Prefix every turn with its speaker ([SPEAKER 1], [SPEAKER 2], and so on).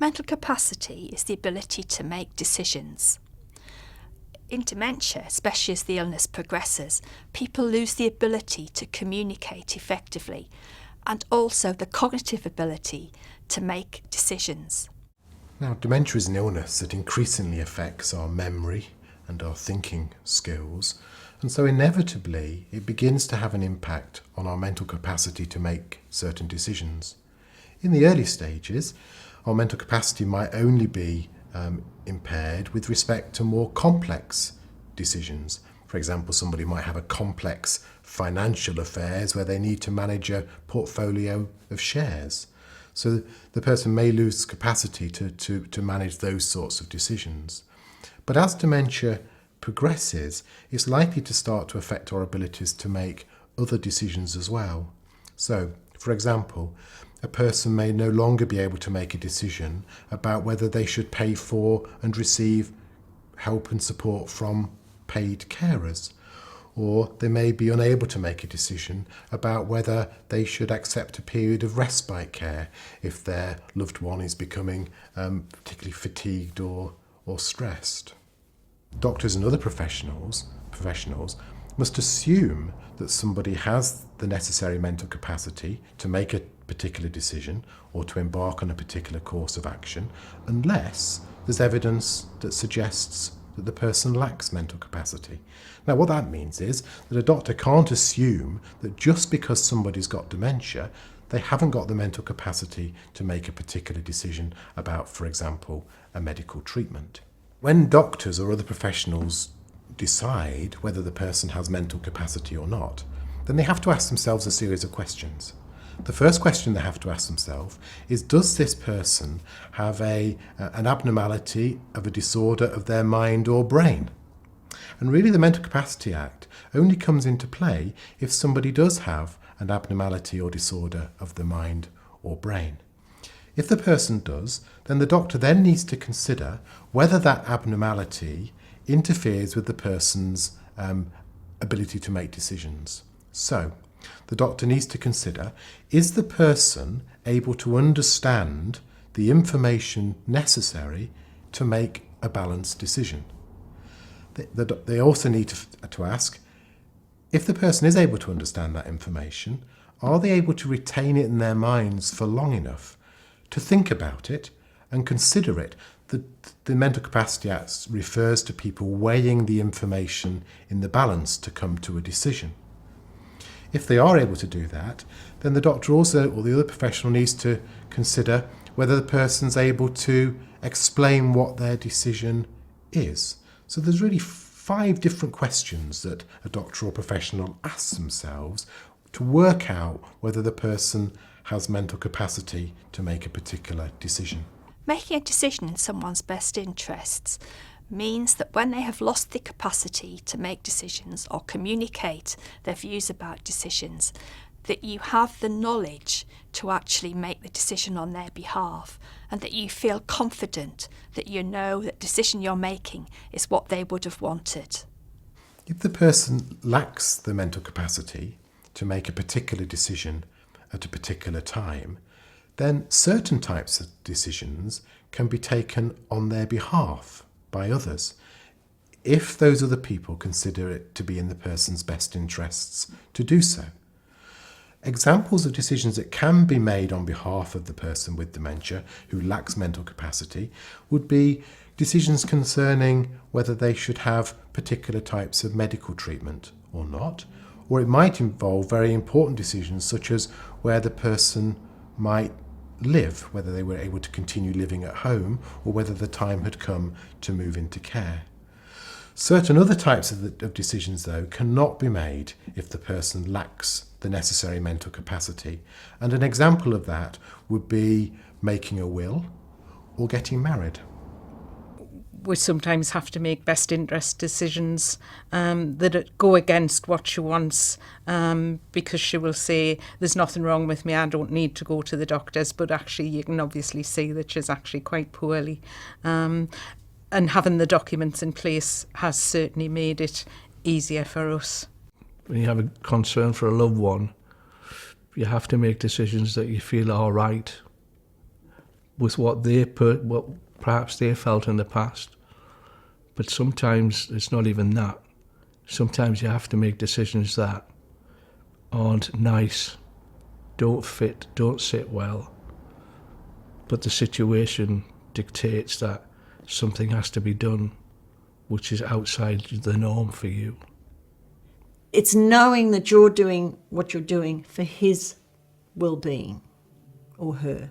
[SPEAKER 1] Mental capacity is the ability to make decisions. In dementia, especially as the illness progresses, people lose the ability to communicate effectively and also the cognitive ability to make decisions.
[SPEAKER 2] Now, dementia is an illness that increasingly affects our memory and our thinking skills, and so inevitably it begins to have an impact on our mental capacity to make certain decisions. In the early stages, our mental capacity might only be impaired with respect to more complex decisions. For example, somebody might have a complex financial affairs where they need to manage a portfolio of shares. So the person may lose capacity to manage those sorts of decisions. But as dementia progresses, it's likely to start to affect our abilities to make other decisions as well. So, for example, a person may no longer be able to make a decision about whether they should pay for and receive help and support from paid carers, or they may be unable to make a decision about whether they should accept a period of respite care if their loved one is becoming particularly fatigued or stressed. Doctors and other professionals must assume that somebody has the necessary mental capacity to make a particular decision or to embark on a particular course of action, unless there's evidence that suggests that the person lacks mental capacity. Now, what that means is that a doctor can't assume that just because somebody's got dementia, they haven't got the mental capacity to make a particular decision about, for example, a medical treatment. When doctors or other professionals decide whether the person has mental capacity or not, then they have to ask themselves a series of questions. The first question they have to ask themselves is, does this person have an abnormality of a disorder of their mind or brain? And really the Mental Capacity Act only comes into play if somebody does have an abnormality or disorder of the mind or brain. If the person does, then the doctor then needs to consider whether that abnormality interferes with the person's ability to make decisions. So, the doctor needs to consider, is the person able to understand the information necessary to make a balanced decision? They also need to ask, if the person is able to understand that information, are they able to retain it in their minds for long enough to think about it and consider it? The Mental Capacity Act refers to people weighing the information in the balance to come to a decision. If they are able to do that, then the doctor also, or the other professional, needs to consider whether the person's able to explain what their decision is. So there's really 5 different questions that a doctor or professional asks themselves to work out whether the person has mental capacity to make a particular decision.
[SPEAKER 1] Making a decision in someone's best interests means that when they have lost the capacity to make decisions or communicate their views about decisions, that you have the knowledge to actually make the decision on their behalf, and that you feel confident that you know that decision you're making is what they would have wanted.
[SPEAKER 2] If the person lacks the mental capacity to make a particular decision at a particular time, then certain types of decisions can be taken on their behalf by others, if those other people consider it to be in the person's best interests to do so. Examples of decisions that can be made on behalf of the person with dementia who lacks mental capacity would be decisions concerning whether they should have particular types of medical treatment or not, or it might involve very important decisions such as where the person might live, whether they were able to continue living at home or whether the time had come to move into care. Certain other types of decisions, though, cannot be made if the person lacks the necessary mental capacity. And an example of that would be making a will or getting married.
[SPEAKER 3] We sometimes have to make best interest decisions that go against what she wants, because she will say, there's nothing wrong with me, I don't need to go to the doctors, but actually you can obviously see that she's actually quite poorly. And having the documents in place has certainly made it easier for us.
[SPEAKER 4] When you have a concern for a loved one, you have to make decisions that you feel are right. with what what perhaps they felt in the past. But sometimes it's not even that. Sometimes you have to make decisions that aren't nice, don't fit, don't sit well. But the situation dictates that something has to be done which is outside the norm for you.
[SPEAKER 5] It's knowing that you're doing what you're doing for his well-being, or her.